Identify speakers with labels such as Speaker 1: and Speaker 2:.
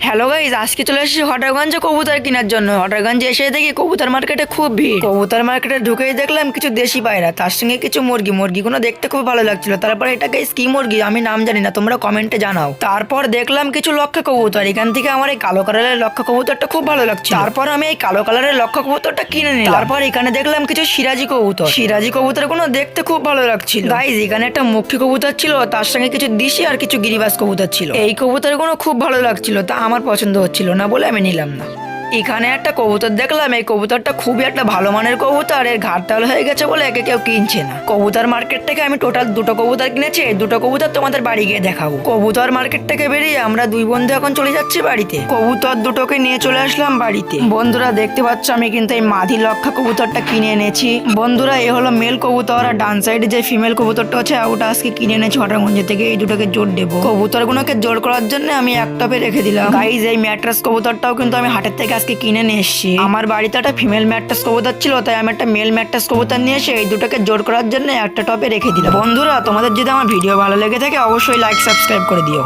Speaker 1: Hello guys, আজকে চলে এসেছি হটারগঞ্জে কবুতর কেনার জন্য। হটারগঞ্জে এসে দেখি কবুতর মার্কেটে খুব ভিড়। কবুতর মার্কেটে ঢুকেই দেখলাম কিছু দেশি পায়রা, তার সঙ্গে কিছু মুরগিগুলো দেখতে খুব ভালো লাগছিল। তারপর এটা গাইস কি মুরগি আমি নাম জানি না, তোমরা কমেন্টে জানাও। তারপর দেখলাম কিছু লক্ষা কবুতর। এখান থেকে আমার এই কালো কালারের লক্ষা কবুতরটা খুব ভালো লাগছে। তারপর আমি এই কালো কালারের লক্ষা কবুতরটা কিনে নিলাম। তারপর এখানে দেখলাম কিছু সিরাজি কবুতর গুলো দেখতে খুব ভালো লাগছিল। গাইস এখানে একটা মুখী কবুতর ছিল, তার সঙ্গে কিছু দিশি আর কিছু গিরিবাজ কবুতর ছিল। এই কবুতরগুলো খুব ভালো লাগছিল, তা আমার পছন্দ হচ্ছিল না বলে আমি নিলাম না। এখানে একটা কবুতর দেখলাম, এই কবুতরটা খুবই একটা ভালো মানের কবুতর। এর ঘাটতাল হয়ে গেছে বলে একে কেউ কিনছে না। কবুতর মার্কেট থেকে আমি টোটাল দুটো কবুতর কিনেছি। এই দুটো কবুতর তোমাদের বাড়ি গিয়ে দেখাবো। কবুতর মার্কেট থেকে বেরিয়ে আমরা দুই বন্ধু এখন চলে যাচ্ছি বাড়িতে। কবুতর দুটোকে নিয়ে চলে আসলাম বাড়িতে। বন্ধুরা দেখতে পাচ্ছ আমি কিন্তু এই মাদি লক্ষা কবুতরটা কিনে এনেছি। বন্ধুরা এ হলো মেল কবুতর, আর ডান সাইডে যে ফিমেল কবুতরটা আছে ওটা আজকে কিনে এনেছি হটারগঞ্জ থেকে। এই দুটোকে জোর দেবো। কবুতরগুলোকে জোর করার জন্য আমি এক টপে রেখে দিলাম। গাইজ এই ম্যাট্রাস কবুতরটাও কিন্তু আমি হাটের থেকে আজকে কিনে নিয়ে এসেছি। আমার বাড়িতে একটা ফিমেল ম্যাট্রাস কবুতর ছিল, তাই আমি একটা মেল ম্যাট্রাস কবুতর নিয়ে এসে এই দুটোকে জোর করার জন্য একটা টপে রেখে দিলাম। বন্ধুরা তোমাদের যদি আমার ভিডিও ভালো লেগে থাকে অবশ্যই লাইক সাবস্ক্রাইব করে দিও।